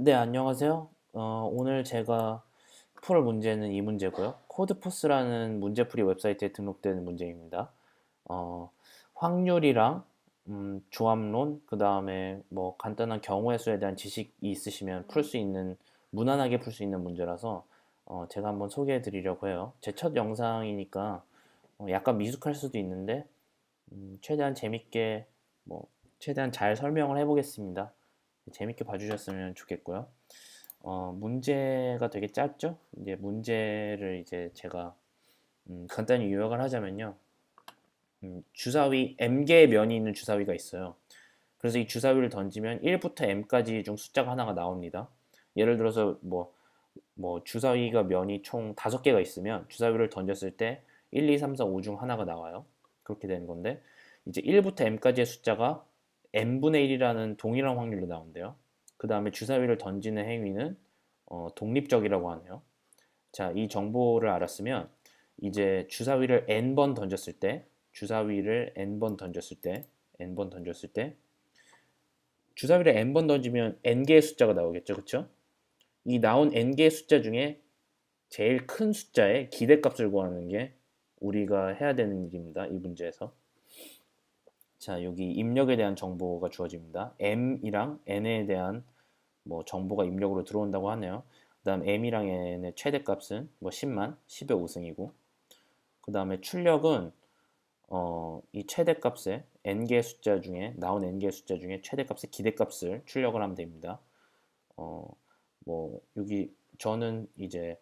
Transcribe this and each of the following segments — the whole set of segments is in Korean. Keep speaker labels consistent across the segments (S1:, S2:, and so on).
S1: 네, 안녕하세요. 오늘 제가 풀 문제는 이 문제고요. 코드포스라는 문제풀이 웹사이트에 등록된 문제입니다. 어, 확률이랑 조합론, 그 다음에 뭐 간단한 경우의 수에 대한 지식이 있으시면 풀 수 있는, 무난하게 풀 수 있는 문제라서 제가 한번 소개해 드리려고 해요. 제 첫 영상이니까 약간 미숙할 수도 있는데 최대한 재밌게 뭐 최대한 잘 설명을 해보겠습니다. 재밌게 봐주셨으면 좋겠고요. 문제가 되게 짧죠? 이제 문제를 이제 제가 간단히 요약을 하자면요. 주사위 M개의 면이 있는 주사위가 있어요. 그래서 이 주사위를 던지면 1부터 M까지 중 숫자가 하나가 나옵니다. 예를 들어서 뭐 주사위가 면이 총 5개가 있으면 주사위를 던졌을 때 1, 2, 3, 4, 5 중 하나가 나와요. 그렇게 되는 건데 이제 1부터 M까지의 숫자가 N분의 1이라는 동일한 확률로 나온대요. 그 다음에 주사위를 던지는 행위는 독립적이라고 하네요. 자, 이 정보를 알았으면 이제 주사위를 n번 던졌을 때, 주사위를 n번 던졌을 때, n번 던졌을 때, 주사위를 n번 던지면 n개의 숫자가 나오겠죠, 그쵸? 이 나온 n개의 숫자 중에 제일 큰 숫자의 기대값을 구하는 게 우리가 해야 되는 일입니다. 이 문제에서. 자, 여기 입력에 대한 정보가 주어집니다. m이랑 n에 대한 뭐 정보가 입력으로 들어온다고 하네요. 그 다음 m이랑 n의 최대값은 뭐 10만, 10의 5승이고 그 다음에 출력은 이 최대값의 n개의 숫자 중에 나온 n개의 숫자 중에 최대값의 기대값을 출력을 하면 됩니다. 어, 뭐 여기 저는 이제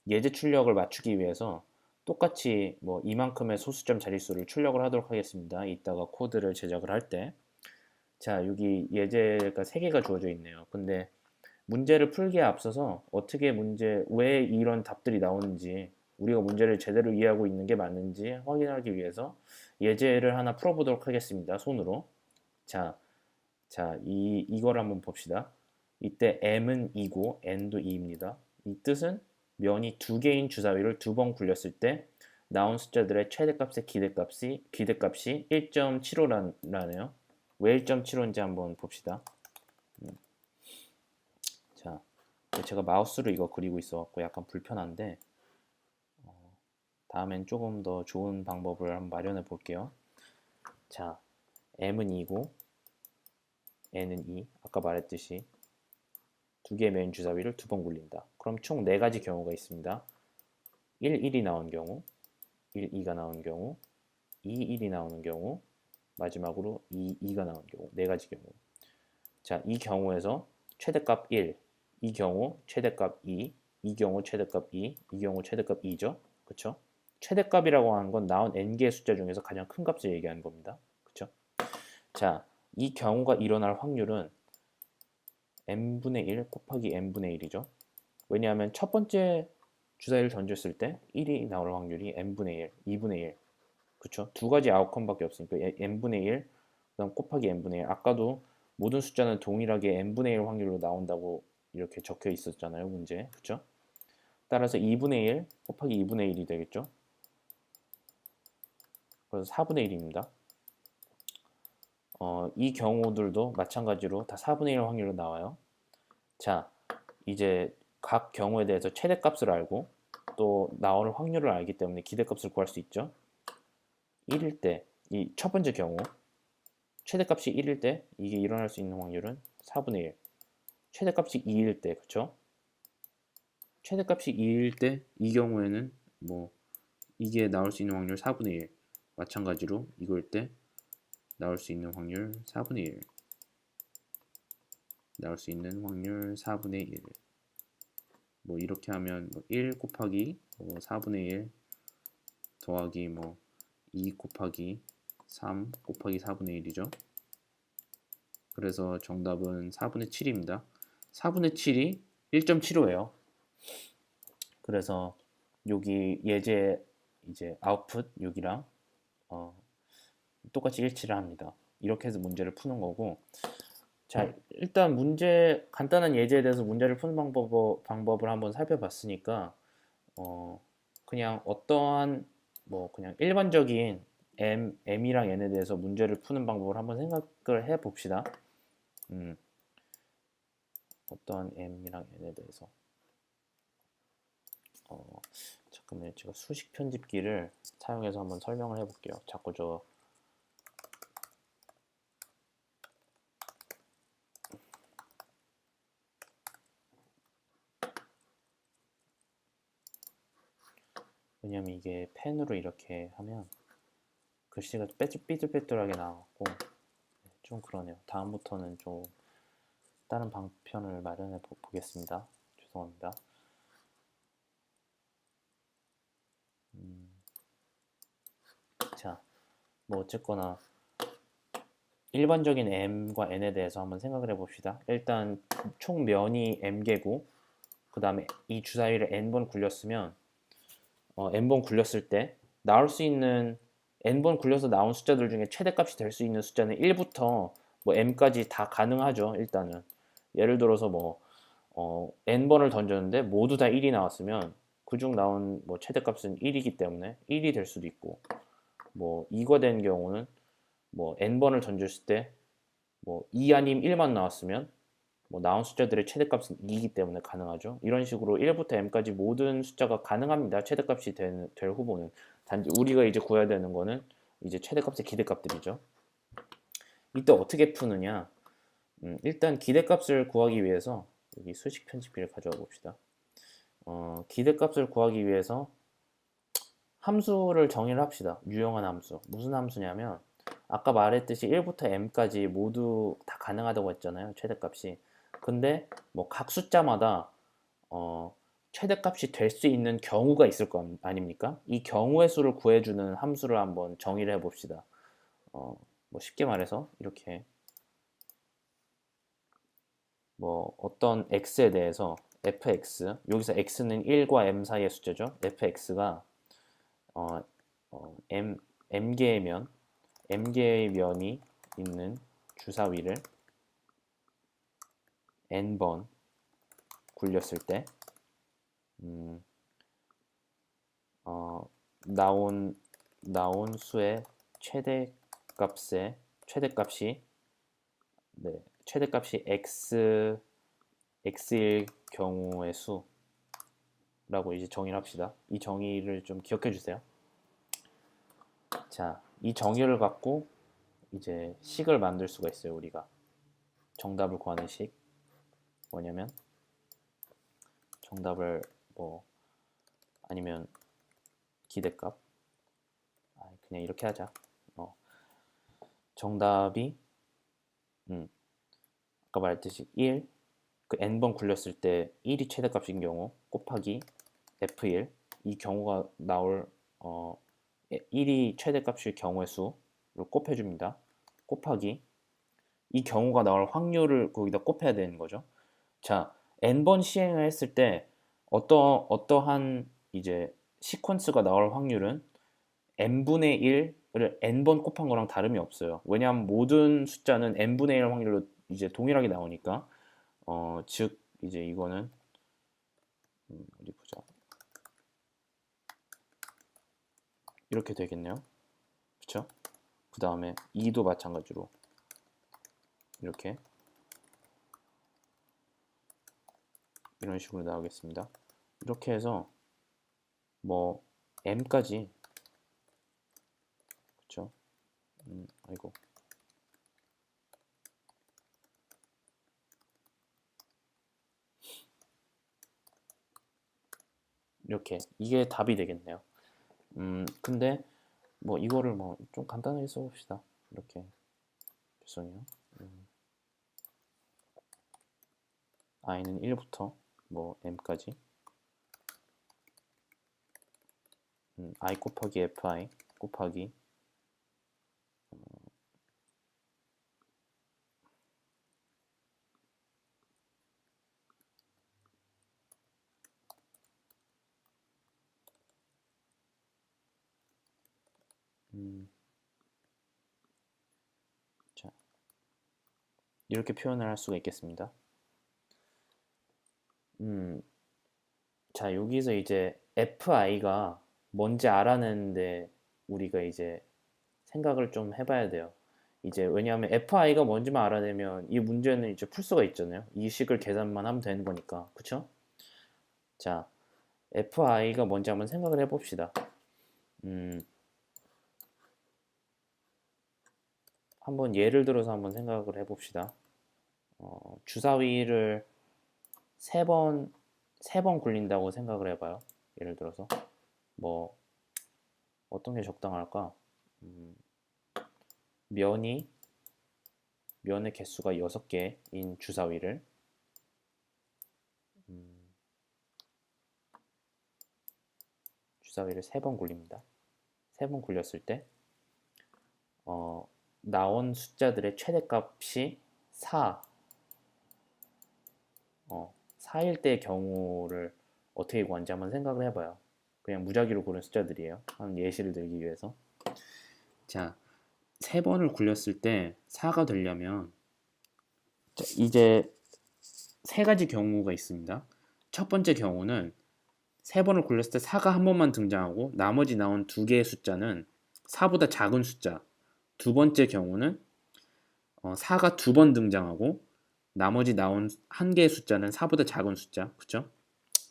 S1: 예제 출력을 맞추기 위해서 똑같이 뭐 이만큼의 소수점 자릿수를 출력을 하도록 하겠습니다. 이따가 코드를 제작을 할 때. 자, 여기 예제가 3개가 주어져 있네요. 근데 문제를 풀기에 앞서서 어떻게 왜 이런 답들이 나오는지 우리가 문제를 제대로 이해하고 있는 게 맞는지 확인하기 위해서 예제를 하나 풀어보도록 하겠습니다. 손으로. 자, 이걸 한번 봅시다. 이때 m은 2고 n도 2입니다. 이 뜻은 면이 2개인 주사위를 2번 굴렸을 때 나온 숫자들의 최대값의 기대값이 1.75라네요. 왜 1.75인지 한번 봅시다. 자, 제가 마우스로 이거 그리고 있어갖고 약간 불편한데 다음엔 조금 더 좋은 방법을 한번 마련해 볼게요. 자, m은 2고 n은 2. 아까 말했듯이 2개의 메인 주사위를 2번 굴린다. 그럼 총 4가지 경우가 있습니다. 1, 1이 나온 경우, 1, 2가 나온 경우, 2, 1이 나오는 경우, 마지막으로 2, 2가 나온 경우, 4가지 경우. 자, 이 경우에서 최대값 1, 이 경우 최대값 2, 이 경우 최대값 2, 이 경우 최대값 2죠. 그쵸? 최대값이라고 하는 건 나온 n개의 숫자 중에서 가장 큰 값을 얘기하는 겁니다. 그쵸? 자, 이 경우가 일어날 확률은 n분의 1 곱하기 n분의 1이죠. 왜냐하면 첫 번째 주사위를 던졌을 때 1이 나올 확률이 n분의 1, 2분의 1. 그쵸? 2가지 아웃컴밖에 없으니까 n분의 1, 그다음 곱하기 n분의 1. 아까도 모든 숫자는 동일하게 n분의 1 확률로 나온다고 이렇게 적혀 있었잖아요, 문제. 그쵸? 따라서 2분의 1 곱하기 2분의 1이 되겠죠? 그래서 4분의 1입니다. 이 경우들도 마찬가지로 다 4분의 1 확률로 나와요. 자, 이제 각 경우에 대해서 최대값을 알고 또 나올 확률을 알기 때문에 기대값을 구할 수 있죠. 1일 때, 이 첫 번째 경우 최대값이 1일 때 이게 일어날 수 있는 확률은 4분의 1. 최대값이 2일 때, 그쵸? 최대값이 2일 때 이 경우에는 뭐 이게 나올 수 있는 확률 4분의 1. 마찬가지로 이걸 때 나올 수 있는 확률 4분의 1. 나올 수 있는 확률 4분의 1. 뭐 이렇게 하면 뭐1 곱하기 뭐 4분의 1 더하기 뭐 2 곱하기 3 곱하기 4분의 1이죠. 그래서 정답은 4분의 7입니다. 4분의 7이 1.75예요. 그래서 여기 예제 이제 아웃풋 여기랑 똑같이 일치를 합니다. 이렇게 해서 문제를 푸는 거고 자 일단 간단한 예제에 대해서 문제를 푸는 방법을 한번 살펴봤으니까 그냥 어떠한 뭐 그냥 일반적인 M이랑 N에 대해서 문제를 푸는 방법을 한번 생각을 해 봅시다. 어떠한 m이랑 n에 대해서 잠깐만요. 제가 수식 편집기를 사용해서 한번 설명을 해볼게요. 자꾸 왜냐면 이게 펜으로 이렇게 하면 글씨가 삐뚤삐뚤하게 나와갖고 좀 그러네요. 다음부터는 좀 다른 방편을 마련해 보겠습니다. 죄송합니다. 자, 뭐 어쨌거나 일반적인 m과 n에 대해서 한번 생각을 해봅시다. 일단 총 면이 m개고 그 다음에 이 주사위를 n번 굴렸으면 n번 굴렸을 때 나올 수 있는 n번 굴려서 나온 숫자들 중에 최대값이 될 수 있는 숫자는 1부터 뭐 m까지 다 가능하죠. 일단은 예를 들어서 뭐 n번을 던졌는데 모두 다 1이 나왔으면 그중 나온 뭐 최대값은 1이기 때문에 1이 될 수도 있고 뭐 2가 된 경우는 뭐 n번을 던졌을 때 뭐 2 아님 1만 나왔으면 뭐 나온 숫자들의 최대값은 2이기 때문에 가능하죠. 이런 식으로 1부터 m까지 모든 숫자가 가능합니다. 최대값이 될 후보는. 단지 우리가 이제 구해야 되는 거는 이제 최대값의 기대값들이죠. 이때 어떻게 푸느냐? 일단 기대값을 구하기 위해서 여기 수식 편집기를 가져와 봅시다. 기대값을 구하기 위해서 함수를 정의를 합시다. 유용한 함수. 무슨 함수냐면 아까 말했듯이 1부터 m까지 모두 다 가능하다고 했잖아요. 최대값이. 근데 뭐 각 숫자마다 최대값이 될 수 있는 경우가 있을 거 아닙니까? 이 경우의 수를 구해주는 함수를 한번 정의를 해봅시다. 뭐 쉽게 말해서 이렇게 뭐 어떤 x에 대해서 fx 여기서 x는 1과 m 사이의 숫자죠. fx가 m개의 면 m개의 면이 있는 주사위를 n번 굴렸을 때 나온 수의 최대값이 네, 최대값이 x일 경우의 수라고 이제 정의를 합시다. 이 정의를 좀 기억해 주세요. 자, 이 정의를 갖고 이제 식을 만들 수가 있어요. 우리가 정답을 구하는 식 뭐냐면 정답을 뭐 아니면 기대값 그냥 이렇게 하자. 정답이 아까 말했듯이 1, 그 n번 굴렸을 때 1이 최대값인 경우 곱하기 f1 이 경우가 나올 1이 최대값일 경우의 수를 곱해줍니다. 곱하기 이 경우가 나올 확률을 거기다 곱해야 되는 거죠. 자, n번 시행을 했을 때 어떠한 이제 시퀀스가 나올 확률은 n분의 1을 n번 곱한 거랑 다름이 없어요. 왜냐하면 모든 숫자는 n분의 1 확률로 이제 동일하게 나오니까 즉 이제 이거는 어디 보자. 이렇게 되겠네요. 그쵸? 그 다음에 2도 마찬가지로 이렇게 이런 식으로 나오겠습니다. 이렇게 해서 뭐 m까지 그쵸? 아이고 이렇게 이게 답이 되겠네요. 근데 뭐 이거를 뭐 좀 간단하게 써봅시다. 이렇게 죄송해요. i는 1부터 뭐 m까지 i 곱하기 fi 곱하기 자 이렇게 표현을 할 수가 있겠습니다. 자 여기서 이제 fi가 뭔지 알아내는데 우리가 이제 생각을 좀 해봐야 돼요. 이제 왜냐하면 fi가 뭔지만 알아내면 이 문제는 이제 풀 수가 있잖아요. 이 식을 계산만 하면 되는 거니까. 그쵸? 자, fi가 뭔지 한번 생각을 해봅시다. 한번 예를 들어서 한번 생각을 해봅시다. 주사위를 세 번 굴린다고 생각을 해봐요. 예를 들어서 뭐 어떤 게 적당할까? 면이 면의 개수가 6개인 주사위를 주사위를 3번 굴립니다. 3번 굴렸을 때 나온 숫자들의 최대값이 4, 4일 때 경우를 어떻게 구하는지 한번 생각을 해봐요. 그냥 무작위로 고른 숫자들이에요. 한 예시를 들기 위해서. 자, 3번을 굴렸을 때 4가 되려면 자, 이제 세 가지 경우가 있습니다. 첫 번째 경우는 3번을 굴렸을 때 4가 한 번만 등장하고 나머지 나온 두 개의 숫자는 4보다 작은 숫자. 두 번째 경우는 4가 두 번 등장하고 나머지 나온 한 개의 숫자는 4보다 작은 숫자. 그쵸?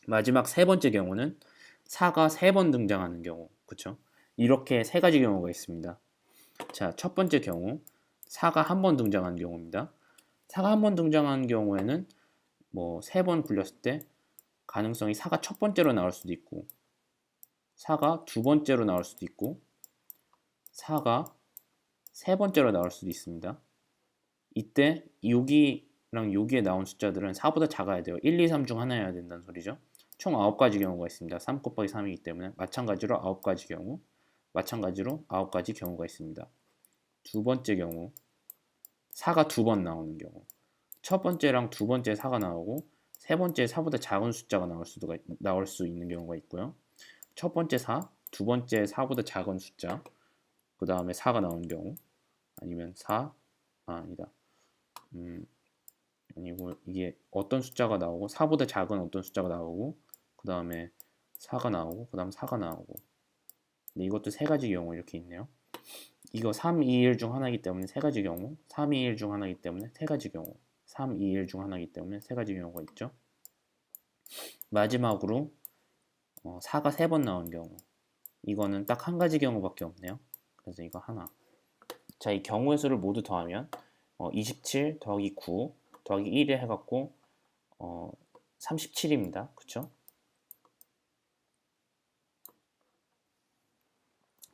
S1: 마지막 세 번째 경우는 4가 3번 등장하는 경우. 그쵸? 이렇게 세 가지 경우가 있습니다. 자, 첫 번째 경우 4가 한 번 등장하는 경우입니다. 4가 한 번 등장하는 경우에는 뭐 3번 굴렸을 때 가능성이 4가 첫 번째로 나올 수도 있고 4가 두 번째로 나올 수도 있고 4가 세 번째로 나올 수도 있습니다. 이때 여기랑 여기에 나온 숫자들은 4보다 작아야 돼요. 1, 2, 3 중 하나여야 된다는 소리죠. 총 9가지 경우가 있습니다. 3 곱하기 3이기 때문에 마찬가지로 9가지 경우, 마찬가지로 9가지 경우가 있습니다. 두 번째 경우 4가 두 번 나오는 경우 첫 번째랑 두 번째 4가 나오고 세 번째 4보다 작은 숫자가 나올 수 있는 경우가 있고요. 첫 번째 4, 두 번째 4보다 작은 숫자, 그 다음에 4가 나오는 경우, 아니면 4, 아니다. 아니고 이게 어떤 숫자가 나오고 4보다 작은 어떤 숫자가 나오고 그 다음에 4가 나오고 그 다음 4가 나오고 이것도 세 가지 경우 이렇게 있네요. 이거 3, 2, 1 중 하나이기 때문에 세 가지 경우 3, 2, 1 중 하나이기 때문에 세 가지 경우 3, 2, 1 중 하나이기 때문에 세 가지 경우가 있죠. 마지막으로 4가 3번 나온 경우 이거는 딱 한 가지 경우밖에 없네요. 그래서 이거 하나. 자, 이 경우의 수를 모두 더하면 27 더하기 9 더하기 1을 해갖고 37입니다. 그쵸?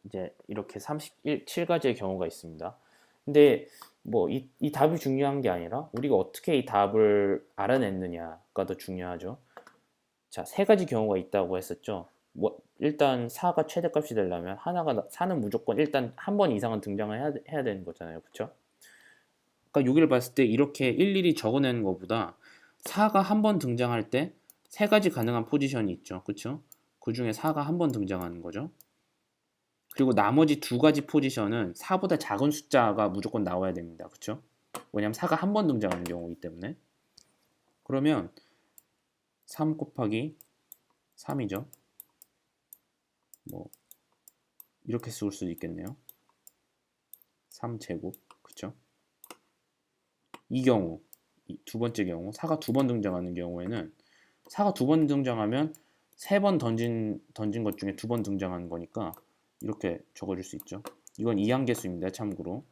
S1: 이제 이렇게 37가지의 경우가 있습니다. 근데 뭐 이 답이 중요한 게 아니라 우리가 어떻게 이 답을 알아냈느냐가 더 중요하죠. 자, 세 가지 경우가 있다고 했었죠. 뭐 일단 4가 최대값이 되려면 4는 무조건 일단 한 번 이상은 등장을 해야 되는 거잖아요. 그쵸? 그러니까 여기를 봤을 때 이렇게 일일이 적어내는 것보다 4가 한 번 등장할 때 세 가지 가능한 포지션이 있죠. 그쵸? 그 중에 4가 한 번 등장하는 거죠. 그리고 나머지 두 가지 포지션은 4보다 작은 숫자가 무조건 나와야 됩니다. 그쵸? 왜냐면 4가 한 번 등장하는 경우이기 때문에. 그러면 3 곱하기 3이죠. 뭐 이렇게 쓸 수도 있겠네요. 3제곱. 그쵸? 이 경우, 두 번째 경우, 4가 두 번 등장하는 경우에는 4가 두 번 등장하면 세 번 던진 것 중에 두 번 등장하는 거니까 이렇게 적어줄 수 있죠. 이건 이항계수입니다. 참고로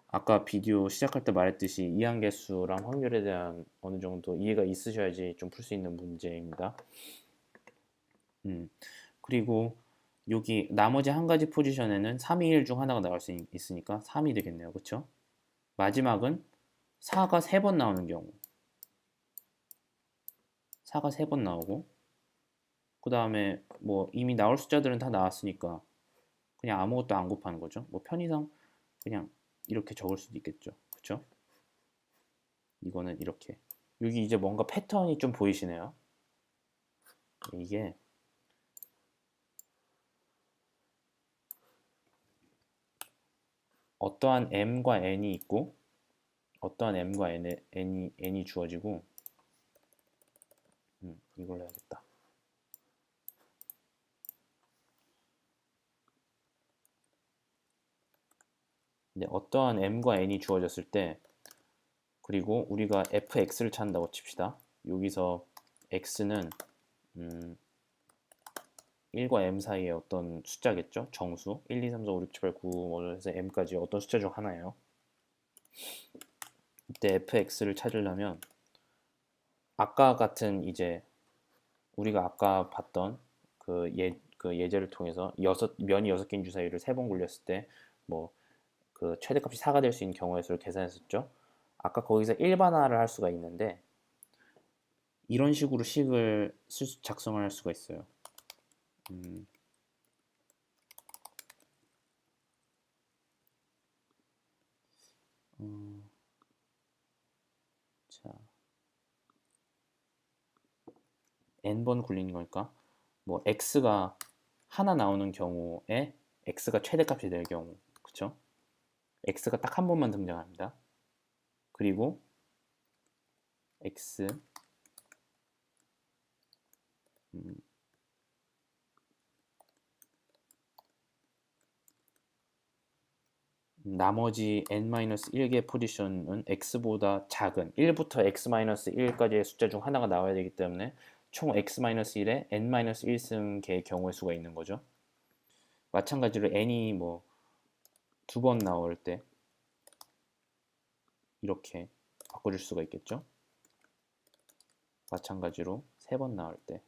S1: 아까 비디오 시작할 때 말했듯이 이항계수랑 확률에 대한 어느 정도 이해가 있으셔야지 좀 풀 수 있는 문제입니다. 그리고 여기 나머지 한 가지 포지션에는 3, 2, 1 중 하나가 나올 수 있으니까 3이 되겠네요. 그쵸? 마지막은 4가 3번 나오는 경우 4가 3번 나오고 그 다음에 뭐 이미 나올 숫자들은 다 나왔으니까 그냥 아무것도 안 곱하는 거죠. 뭐 편의상 그냥 이렇게 적을 수도 있겠죠. 그쵸? 이거는 이렇게 여기 이제 뭔가 패턴이 좀 보이시네요. 이게 어떠한 m과 n이 있고 어떠한 m과 n이 주어지고 이걸로 해야겠다. 근데 어떠한 m과 n이 주어졌을 때, 그리고 우리가 fx를 찾는다고 칩시다. 여기서 x는 1과 m 사이의 어떤 숫자겠죠? 정수. 1, 2, 3, 4, 5, 6, 7, 8, 9, 뭐 해서 m까지 어떤 숫자 중 하나예요. 이때 fx를 찾으려면 아까 같은 이제 우리가 아까 봤던 그 예제를 통해서 면이 6개인 주사위를 3번 굴렸을 때 뭐 그 최대값이 4가 될 수 있는 경우의 수를 계산했었죠. 아까 거기서 일반화를 할 수가 있는데 이런 식으로 식을 작성을 할 수가 있어요. 음, 자, n번 굴리는 거니까 뭐 x가 하나 나오는 경우에 x가 최대값이 될 경우, 그쵸? x가 딱 한 번만 등장합니다. 그리고 x 나머지 n-1개 포지션은 x보다 작은 1부터 x-1까지의 숫자 중 하나가 나와야 되기 때문에 총 x-1에 n-1승계의 경우의 수가 있는 거죠. 마찬가지로 n이 뭐 두 번 나올 때 이렇게 바꿔줄 수가 있겠죠. 마찬가지로 세 번 나올 때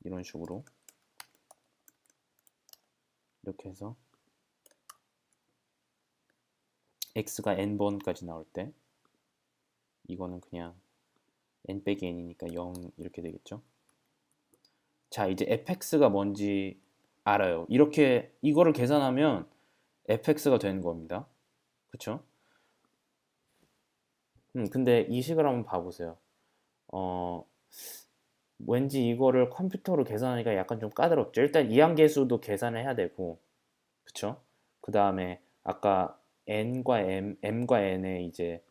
S1: 이런 식으로 이렇게 해서 x가 n번까지 나올 때 이거는 그냥 n 빼기 n이니까 0 이렇게 되겠죠. 자, 이제 fx가 뭔지 알아요. 이렇게 이거를 계산하면 fx가 되는 겁니다. 그쵸? 근데 이 식을 한번 봐보세요. 어, 왠지 이거를 컴퓨터로 계산하니까 약간 좀 까다롭죠. 일단 이항계수도 계산을 해야 되고, 그쵸? 그 다음에 아까 n과 m과 n의 이제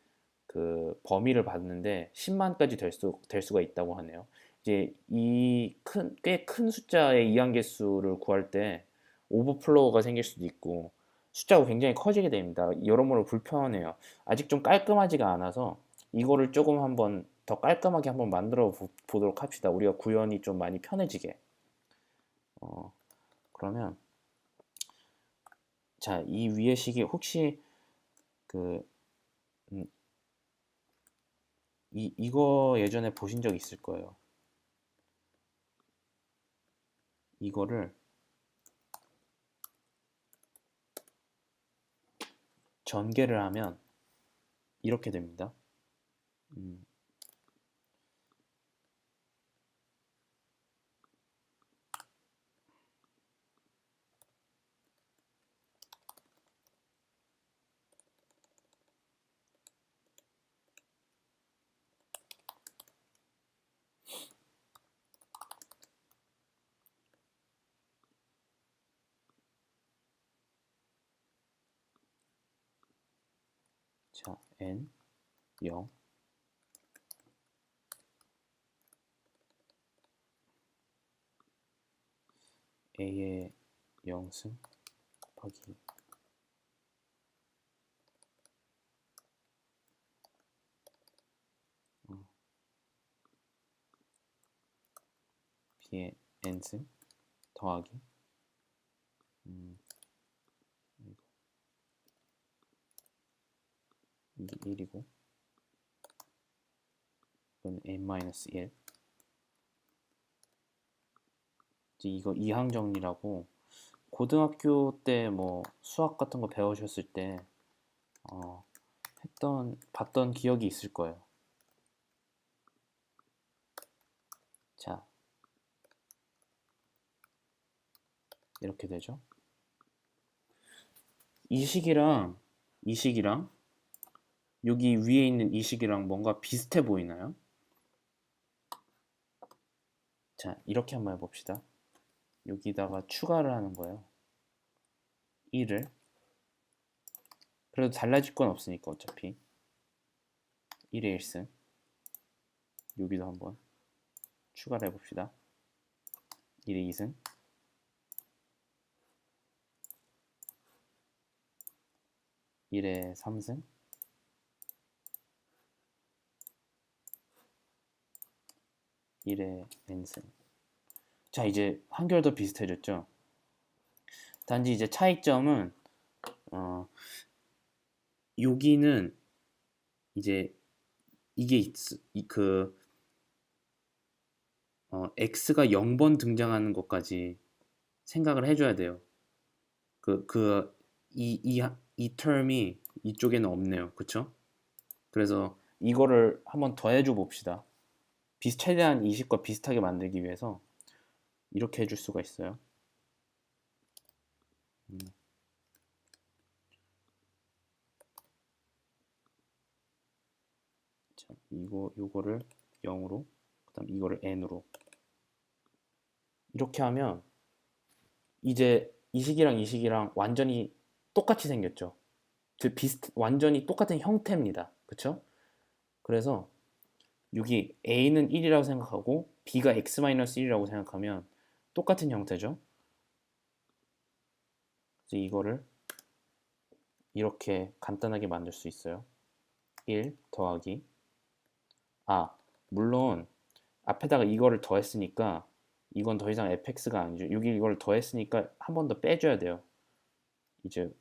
S1: 그 범위를 봤는데 10만까지 될 수가 있다고 하네요. 이제 꽤 큰 숫자의 이항계수를 구할 때 오버플로우가 생길 수도 있고 숫자가 굉장히 커지게 됩니다. 여러모로 불편해요. 아직 좀 깔끔하지가 않아서 이거를 조금 한번 더 깔끔하게 한번 만들어 보도록 합시다. 우리가 구현이 좀 많이 편해지게. 어, 그러면 자, 이 위의 식이 혹시 그 음, 이거 예전에 보신 적 있을 거예요. 이거를 전개를 하면 이렇게 됩니다. 음, 자, n 0 a의 0승 곱하기 b의 n승 더하기 이게 1이고 이건 n-1 이거 이항 정리라고 고등학교 때 뭐 수학 같은 거 배우셨을 때 어, 봤던 기억이 있을 거예요. 자, 이렇게 되죠. 이 식이랑 여기 위에 있는 이 식이랑 뭔가 비슷해 보이나요? 자, 이렇게 한번 해봅시다. 여기다가 추가를 하는 거예요. 1을. 그래도 달라질 건 없으니까 어차피. 1의 1승. 여기도 한번 추가를 해봅시다. 1의 2승. 1의 3승, 1의 n승. 자, 이제 한결 더 비슷해졌죠? 단지 이제 차이점은 여기는 이제 이게 x가 0번 등장하는 것까지 생각을 해줘야 돼요. 이 term이 이쪽에는 없네요. 그쵸? 그래서 이거를 한번 더해줘 봅시다. 최대한 이식과 비슷하게 만들기 위해서 이렇게 해줄 수가 있어요. 자, 요거를 0으로, 그 다음 이거를 n으로 이렇게 하면 이제 이식이랑 완전히 똑같이 생겼죠. 완전히 똑같은 형태입니다. 그쵸? 그래서 여기 a는 1이라고 생각하고 b가 x-1이라고 생각하면 똑같은 형태죠. 그래서 이거를 이렇게 간단하게 만들 수 있어요. 1 더하기 물론 앞에다가 이거를 더했으니까 이건 더 이상 fx가 아니죠. 여기 이걸 더했으니까 한 번 더 빼줘야 돼요. 이제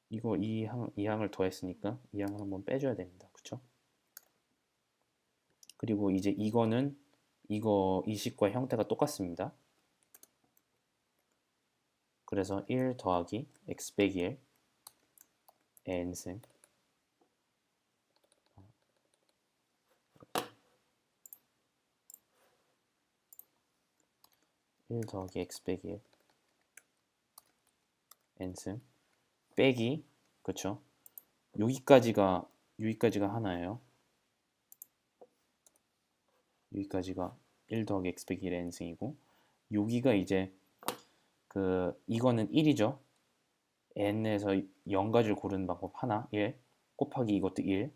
S1: 이 항을 더했으니까 이 항을 한번 빼줘야 됩니다. 그쵸? 그리고 이제 이거는 이식과 형태가 똑같습니다. 그래서 1 더하기 x 빼기 1 n승 1 더하기 x 빼기 1 n승 빼기 그쵸? 여기까지가 하나예요. 여기까지가 1 더하기 x 빼기 1 n승이고 여기가 이제 이거는 1이죠. n에서 0가지를 고르는 방법 하나 1 곱하기 이것도 1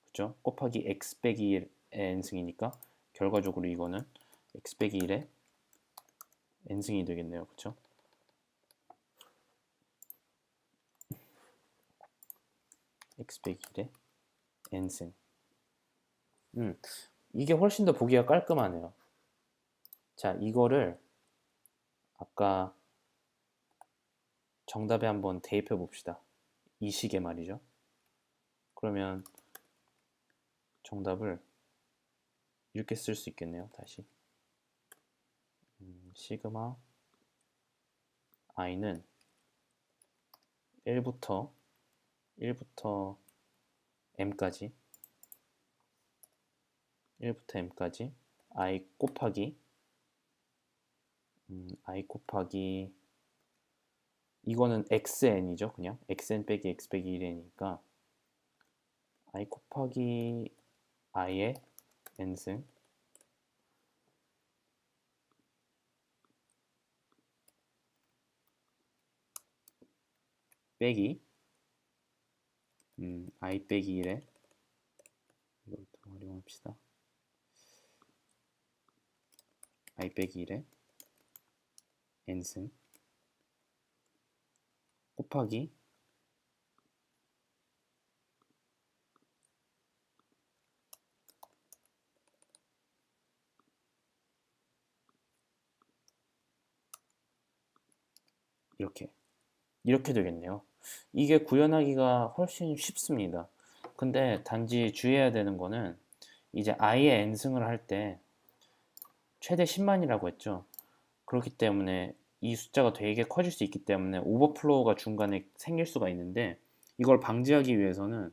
S1: 그죠? 곱하기 x 빼기 1의 n승이니까 결과적으로 이거는 x 빼기 1의 n승이 되겠네요. 그쵸? x 빼기 1의 n승 이게 훨씬 더 보기가 깔끔하네요. 자, 이거를 아까 정답에 한번 대입해 봅시다. 이 식의 말이죠. 그러면 정답을 이렇게 쓸 수 있겠네요. 다시 시그마 i는 1부터 m까지 i 곱하기 이거는 xn이죠. 그냥 xn 빼기 x 빼기 1n이니까 i 곱하기 i의 n승 빼기 i 빼기 1에 이걸 더 활용합시다. i 빼기 1에 n승 곱하기 이렇게 되겠네요. 이게 구현하기가 훨씬 쉽습니다. 근데 단지 주의해야 되는 거는 이제 i의 n승을 할 때 최대 10만이라고 했죠. 그렇기 때문에 이 숫자가 되게 커질 수 있기 때문에 오버플로우가 중간에 생길 수가 있는데 이걸 방지하기 위해서는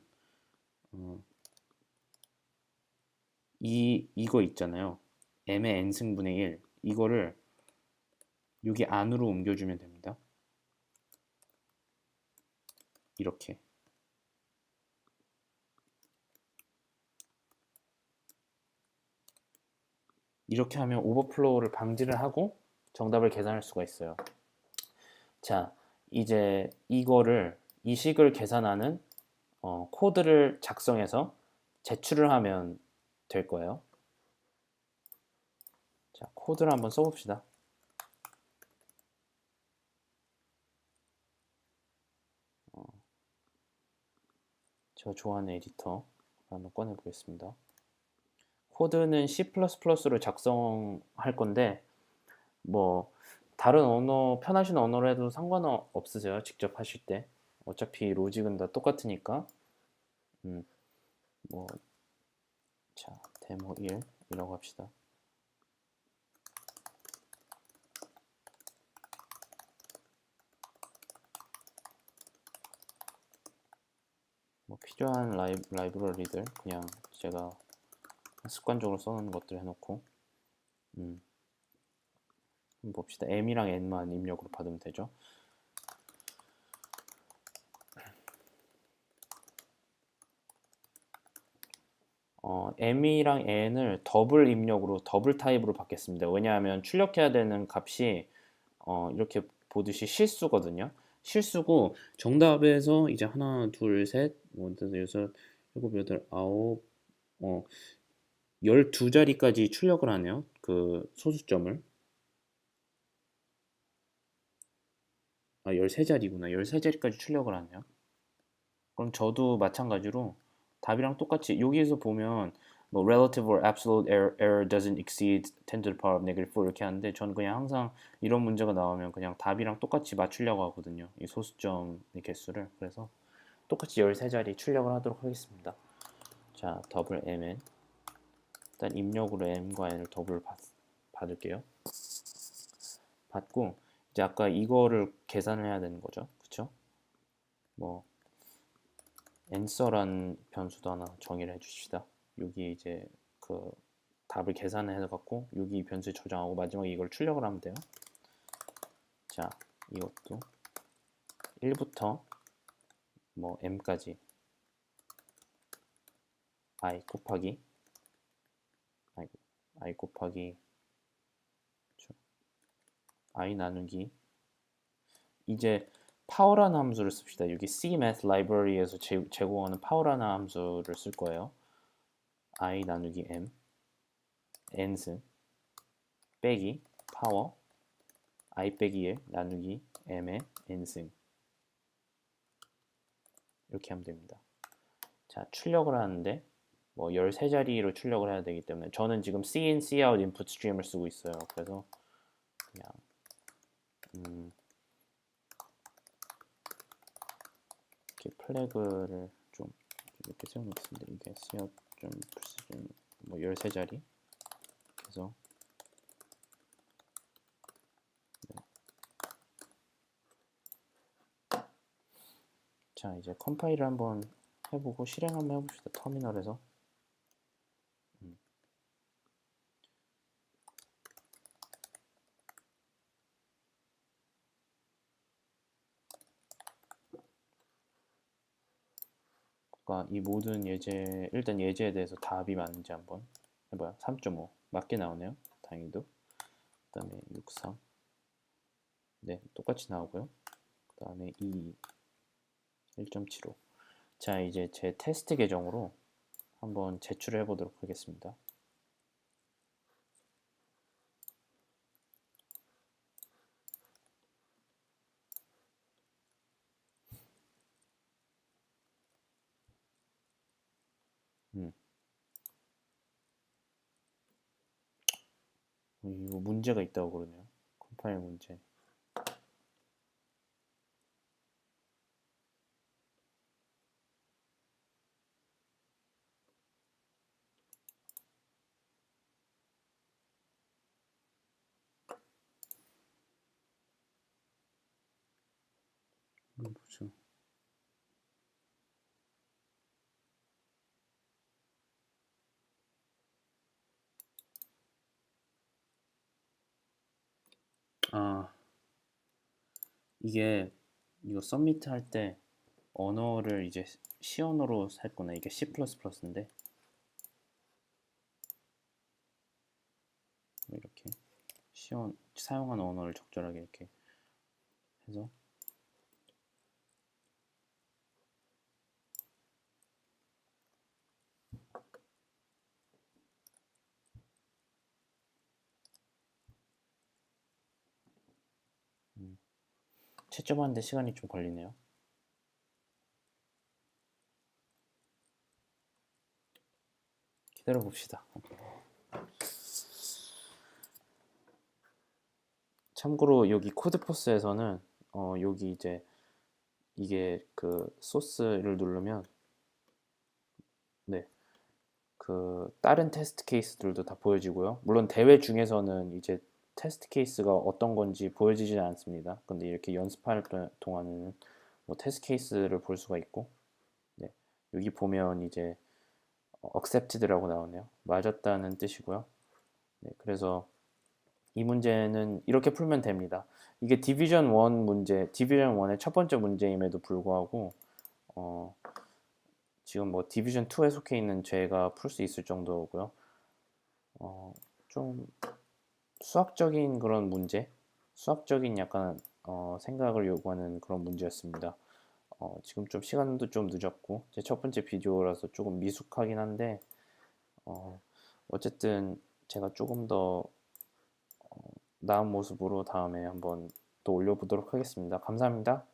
S1: 이거 있잖아요. m의 n승분의 1 이거를 여기 안으로 옮겨주면 됩니다. 이렇게 하면 오버플로우를 방지를 하고 정답을 계산할 수가 있어요. 자, 이제 이 식을 계산하는 코드를 작성해서 제출을 하면 될 거예요. 자, 코드를 한번 써봅시다. 제가 좋아하는 에디터 한번 꺼내 보겠습니다. 코드는 C++로 작성할 건데 뭐 다른 언어 편하신 언어로 해도 상관은 없으세요. 직접 하실 때 어차피 로직은 다 똑같으니까. 음, 뭐 자, 데모 1이라고 합시다. 뭐 필요한 라이브러리들 그냥 제가 습관적으로 써놓은 것들 해놓고 한번 봅시다. m이랑 n만 입력으로 받으면 되죠. m이랑 n을 더블 입력으로 더블 타입으로 받겠습니다. 왜냐하면 출력해야 되는 값이 이렇게 보듯이 실수거든요. 실수고 정답에서 이제 하나, 둘, 셋, 뭐 여섯, 일곱, 여덟, 아홉, 12자리까지 출력을 하네요. 그 소수점을. 13자리구나. 13자리까지 출력을 하네요. 그럼 저도 마찬가지로 답이랑 똑같이 여기에서 보면 뭐 relative or absolute error doesn't exceed 10 to the power of negative 4 이렇게 하는데 저는 그냥 항상 이런 문제가 나오면 그냥 답이랑 똑같이 맞추려고 하거든요. 이 소수점의 개수를. 그래서 똑같이 13자리 출력을 하도록 하겠습니다. 자, 더블 mn 일단 입력으로 m과 n을 더블 받을게요. 받고 이제 아까 이거를 계산을 해야 되는 거죠. 그쵸? 뭐 answer란 변수도 하나 정의를 해주십시다. 여기 이제 그 답을 계산을 해갖고 여기 변수에 저장하고 마지막에 이걸 출력을 하면 돼요. 자, 이것도 1부터 뭐 m까지 i 곱하기 i 곱하기 i 나누기 이제 파워라는 함수를 씁시다. 여기 CMath 라이브러리에서 제공하는 파워라는 함수를 쓸 거예요. i 나누기 m n승 빼기 파워 i 빼기 1 나누기 m의 n승 이렇게 하면 됩니다. 자, 출력을 하는데 뭐 13자리로 출력을 해야 되기 때문에 저는 지금 cin, cout 인풋 스트림을 쓰고 있어요. 그래서 그냥 이렇게 플래그를 좀 이렇게 세워놓겠습니다. 이게 cout 좀 precision 뭐 13자리 그래서 자, 이제 컴파일을 한번 해보고 실행 한번 해봅시다. 터미널에서. 그러니까 이 모든 예제, 일단 예제에 대해서 답이 맞는지 한번 해봐요. 3.5 맞게 나오네요. 다행히도. 그 다음에 6.3 네, 똑같이 나오고요. 그 다음에 2 1.75 자, 이제 제 테스트 계정으로 한번 제출을 해보도록 하겠습니다. 이거 문제가 있다고 그러네요. 컴파일 문제. 뭐죠? 아, 이게 이거 서미트 할 때 언어를 이제 C 언어로 살 거나 이게 C++인데 이렇게 사용하는 언어를 적절하게 이렇게 해서 채점하는데 시간이 좀 걸리네요. 기다려 봅시다. 참고로 여기 코드포스에서는 여기 이제 이게 그 소스를 누르면 네, 그 다른 테스트 케이스들도 다 보여지고요. 물론 대회 중에서는 이제 테스트 케이스가 어떤 건지 보여지지 않습니다. 근데 이렇게 연습할 동안에는 뭐 테스트 케이스를 볼 수가 있고, 네, 여기 보면 이제 accepted라고 나오네요. 맞았다는 뜻이고요. 네, 그래서 이 문제는 이렇게 풀면 됩니다. 이게 디비전 1 문제, 디비전 1의 첫 번째 문제임에도 불구하고 어, 지금 뭐 디비전 2에 속해 있는 제가 풀 수 있을 정도고요. 좀 수학적인 그런 문제, 수학적인 약간 생각을 요구하는 그런 문제였습니다. 지금 좀 시간도 좀 늦었고 제 첫 번째 비디오라서 조금 미숙하긴 한데 어, 어쨌든 제가 조금 더 나은 모습으로 다음에 한번 또 올려보도록 하겠습니다. 감사합니다.